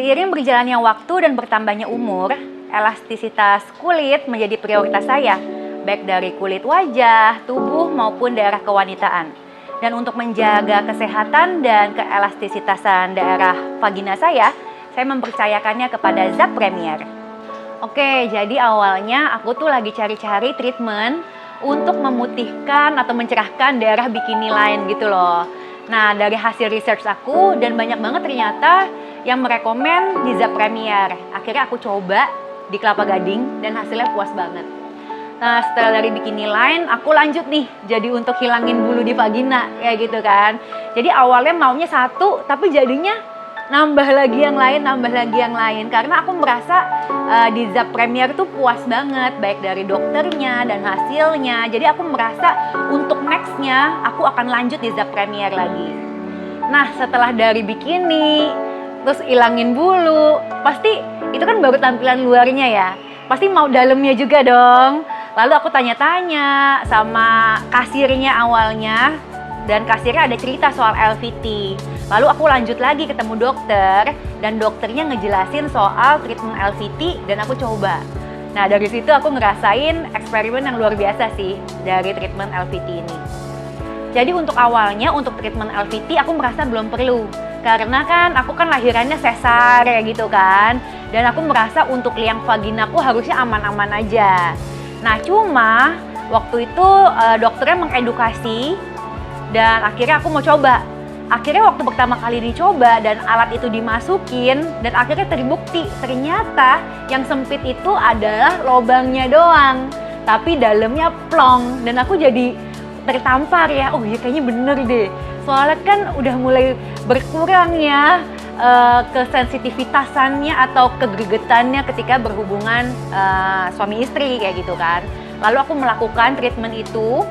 Seiring berjalannya waktu dan bertambahnya umur, elastisitas kulit menjadi prioritas saya, baik dari kulit wajah, tubuh maupun daerah kewanitaan. Dan untuk menjaga kesehatan dan keelastisitasan daerah vagina saya mempercayakannya kepada Zap Premier. Oke, jadi awalnya aku tuh lagi cari-cari treatment untuk memutihkan atau mencerahkan daerah bikini line gitu loh. Nah, dari hasil research aku dan banyak banget ternyata yang merekomen di Zap Premier. Akhirnya aku coba di Kelapa Gading dan hasilnya puas banget. Nah, setelah dari bikini line, aku lanjut nih jadi untuk hilangin bulu di vagina kayak gitu kan. Jadi awalnya maunya satu, tapi jadinya nambah lagi yang lain karena aku merasa di Zap Premier tuh puas banget baik dari dokternya dan hasilnya. Jadi aku merasa untuk nextnya aku akan lanjut di Zap Premier lagi. Nah, setelah dari bikini terus ilangin bulu, pasti itu kan baru tampilan luarnya ya, pasti mau dalamnya juga dong. Lalu aku tanya-tanya sama kasirnya awalnya, dan kasirnya ada cerita soal LVT. Lalu aku lanjut lagi ketemu dokter, dan dokternya ngejelasin soal treatment LVT dan aku coba. Nah, dari situ aku ngerasain eksperimen yang luar biasa sih dari treatment LVT ini. Jadi untuk awalnya, untuk treatment LVT aku merasa belum perlu. Karena kan aku kan lahirannya sesar ya gitu kan. Dan aku merasa untuk liang vaginaku harusnya aman-aman aja. Nah, cuma waktu itu dokternya mengedukasi dan akhirnya aku mau coba. Akhirnya waktu pertama kali dicoba dan alat itu dimasukin dan akhirnya terbukti ternyata yang sempit itu adalah lubangnya doang, tapi dalamnya plong. Dan aku jadi tertampar ya, oh ya kayaknya bener deh. Soalnya kan udah mulai berkurang ya kesensitivitasannya atau kegegetannya ketika berhubungan suami istri kayak gitu kan. Lalu aku melakukan treatment itu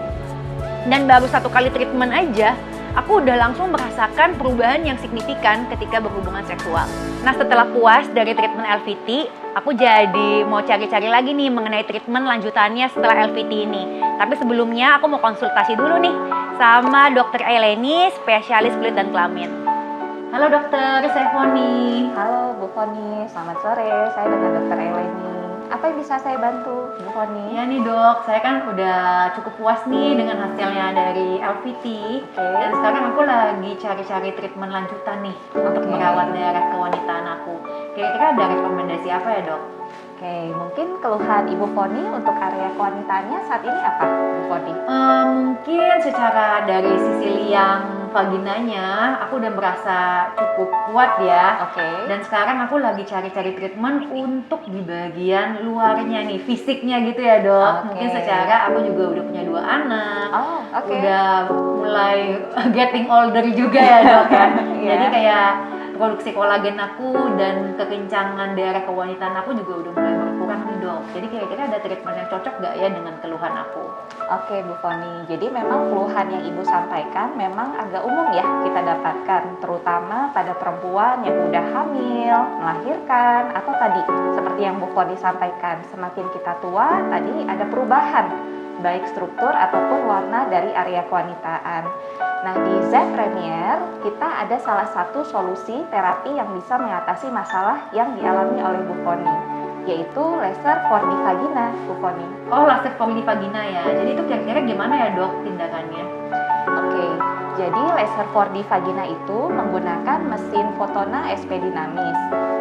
dan baru 1 kali treatment aja aku udah langsung merasakan perubahan yang signifikan ketika berhubungan seksual. Nah, setelah puas dari treatment LVT, aku jadi mau cari-cari lagi nih mengenai treatment lanjutannya setelah LVT ini. Tapi sebelumnya aku mau konsultasi dulu nih sama Dr. Eleni, spesialis kulit dan kelamin. Halo dokter, saya Foni. Halo Bu Foni, selamat sore. Saya dengan Dr. Eleni. Apa yang bisa saya bantu, Bu Foni? Ya nih dok, saya kan udah cukup puas nih dengan hasilnya dari LVT. Dan sekarang aku lagi cari-cari treatment lanjutan nih untuk merawat daerah kewanitaan aku. Kira-kira ada rekomendasi apa ya dok? Oke, mungkin keluhan Ibu Foni untuk area kewanitaannya saat ini apa, Bu Foni? Mungkin secara dari sisi liang vaginanya, aku udah merasa cukup kuat ya. Dan sekarang aku lagi cari-cari treatment untuk di bagian luarnya nih, fisiknya gitu ya dok. Mungkin secara aku juga udah punya 2 anak, udah mulai getting older juga ya dok ya. Jadi kayak produksi kolagen aku dan kekencangan daerah kewanitaan aku juga udah mulai berkurang nih dok. Jadi kira-kira ada treatment yang cocok gak ya dengan keluhan aku? Oke Bu Foni, jadi memang keluhan yang Ibu sampaikan memang agak umum ya kita dapatkan, terutama pada perempuan yang udah hamil, melahirkan, atau tadi seperti yang Bu Foni sampaikan, semakin kita tua tadi ada perubahan baik struktur ataupun warna dari area kewanitaan. Nah, di Zap Premier kita ada salah satu solusi terapi yang bisa mengatasi masalah yang dialami oleh Bu Foni, yaitu laser 4D vagina, Bu Foni. Oh, laser 4D vagina ya. Jadi itu kira-kira gimana ya dok tindakannya? Oke, jadi laser 4D vagina itu menggunakan mesin Fotona SP dinamis.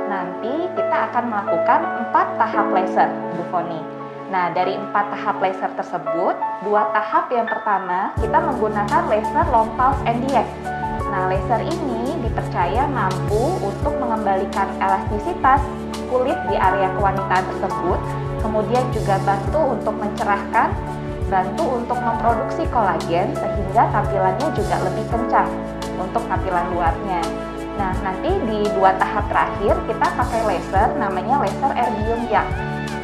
Nanti kita akan melakukan 4 tahap laser, Bu Foni. Nah, dari 4 tahap laser tersebut, 2 tahap yang pertama kita menggunakan laser long pulse NDX. Nah, laser ini dipercaya mampu untuk mengembalikan elastisitas kulit di area kewanitaan tersebut, kemudian juga bantu untuk mencerahkan, bantu untuk memproduksi kolagen sehingga tampilannya juga lebih kencang untuk tampilan luarnya. Nah, nanti di 2 tahap terakhir kita pakai laser namanya laser erbium yak.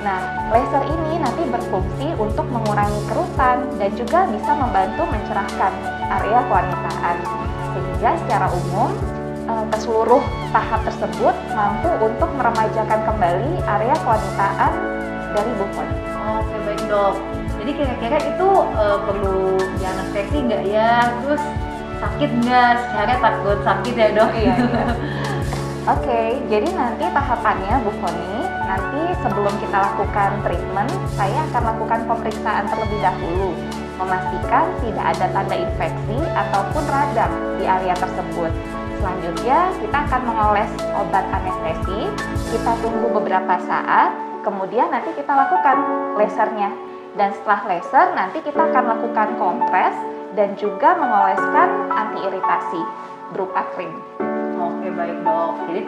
Nah, laser ini nanti berfungsi untuk mengurangi kerutan dan juga bisa membantu mencerahkan area kewanitaan. Sehingga secara umum, keseluruh tahap tersebut mampu untuk meremajakan kembali area kewanitaan dari Bu Foni. Oke, baik dok. Jadi kira-kira itu perlu dianestesi nggak ya? Terus sakit nggak? Secara takut sakit ya dok? Iya. Oke, jadi nanti tahapannya Bu Foni, nanti sebelum kita lakukan treatment, saya akan lakukan pemeriksaan terlebih dahulu, memastikan tidak ada tanda infeksi ataupun radang di area tersebut. Selanjutnya, kita akan mengoles obat anestesi, kita tunggu beberapa saat, kemudian nanti kita lakukan lasernya. Dan setelah laser, nanti kita akan lakukan kompres dan juga mengoleskan anti iritasi berupa krim. Oke, baik dok. Jadi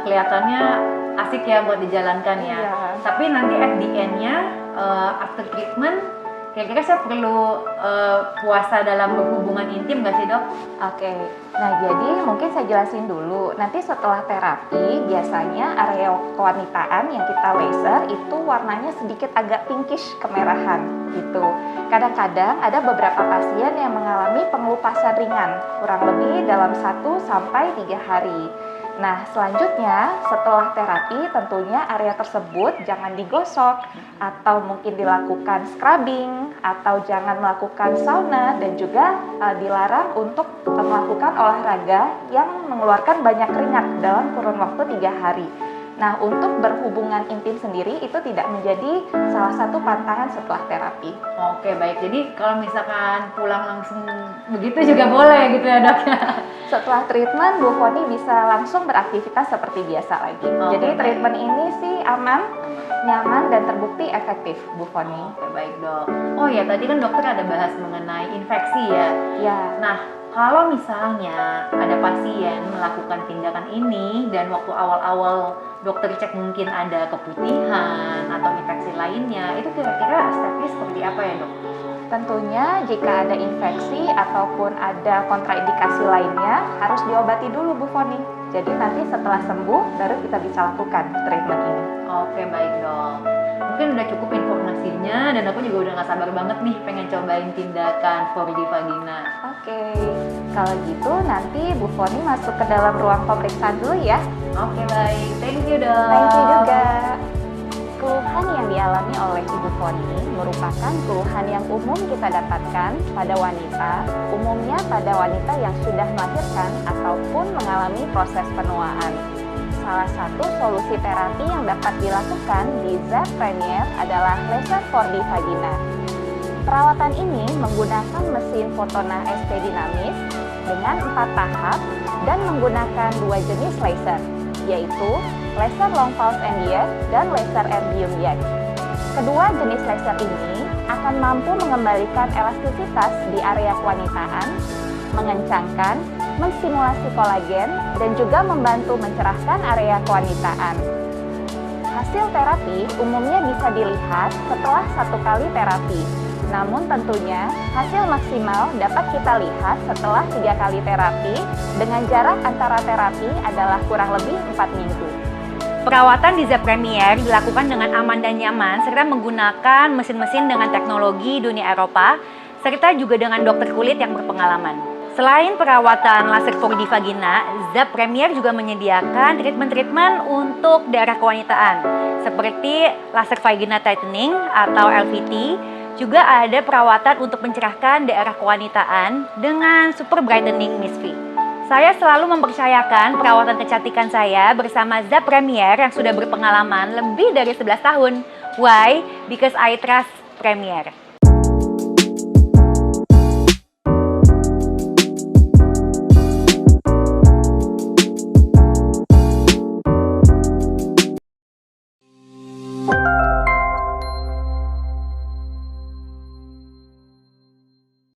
kelihatannya asik ya buat dijalankan ya. Iya. Tapi nanti at the end-nya after treatment, kira-kira saya perlu puasa dalam berhubungan intim nggak sih dok? Oke, nah jadi mungkin saya jelasin dulu. Nanti setelah terapi, biasanya area kewanitaan yang kita laser itu warnanya sedikit agak pinkish kemerahan gitu. Kadang-kadang ada beberapa pasien yang mengalami pengelupasan ringan, kurang lebih dalam 1-3 hari. Nah, selanjutnya setelah terapi tentunya area tersebut jangan digosok atau mungkin dilakukan scrubbing atau jangan melakukan sauna dan juga dilarang untuk melakukan olahraga yang mengeluarkan banyak keringat dalam kurun waktu 3 hari. Nah, untuk berhubungan intim sendiri itu tidak menjadi salah satu pantangan setelah terapi. Oke, baik. Jadi kalau misalkan pulang langsung begitu juga boleh gitu ya dok? Setelah treatment, Bu Foni bisa langsung beraktivitas seperti biasa lagi. Jadi baik. treatment ini sih aman, nyaman, dan terbukti efektif, Bu Foni. Oke, baik dok. Oh ya, tadi kan dokter ada bahas mengenai infeksi ya. Ya, Nah, kalau misalnya ada pasien melakukan tindakan ini dan waktu awal-awal dokter cek mungkin ada keputihan atau infeksi lainnya, itu kira-kira stepnya seperti apa ya dok? tentunya jika ada infeksi ataupun ada kontraindikasi lainnya harus diobati dulu, Bu Foni. Jadi nanti setelah sembuh baru kita bisa lakukan treatment ini. Oke, baik dok. Mungkin udah cukup informasinya dan aku juga udah gak sabar banget nih pengen cobain tindakan 4D vagina. Oke, kalau gitu nanti Bu Foni masuk ke dalam ruang pemeriksaan dulu ya. Oke, baik. Thank you dok. Thank you juga. Keluhan yang dialami oleh Ibu Foni merupakan keluhan yang umum kita dapatkan pada wanita, umumnya pada wanita yang sudah melahirkan ataupun mengalami proses penuaan. Salah satu solusi terapi yang dapat dilakukan di ZAP Premier adalah laser 4D vagina. Perawatan ini menggunakan mesin Fotona SP dinamis dengan 4 tahap dan menggunakan 2 jenis laser, yaitu laser long pulse Nd:YAG dan laser erbium YAG. Kedua jenis laser ini akan mampu mengembalikan elastisitas di area kewanitaan, mengencangkan, menstimulasi kolagen, dan juga membantu mencerahkan area kewanitaan. Hasil terapi umumnya bisa dilihat setelah 1 kali terapi. Namun tentunya hasil maksimal dapat kita lihat setelah 3 kali terapi dengan jarak antara terapi adalah kurang lebih 4 minggu. Perawatan di ZAP Premier dilakukan dengan aman dan nyaman serta menggunakan mesin-mesin dengan teknologi dunia Eropa serta juga dengan dokter kulit yang berpengalaman. Selain perawatan laser 4D vagina, ZAP Premier juga menyediakan treatment-treatment untuk daerah kewanitaan seperti laser vagina tightening atau LVT. Juga ada perawatan untuk mencerahkan daerah kewanitaan dengan super brightening mist free. Saya selalu mempercayakan perawatan kecantikan saya bersama ZAP Premier yang sudah berpengalaman lebih dari 11 tahun. Why? Because I trust Premier.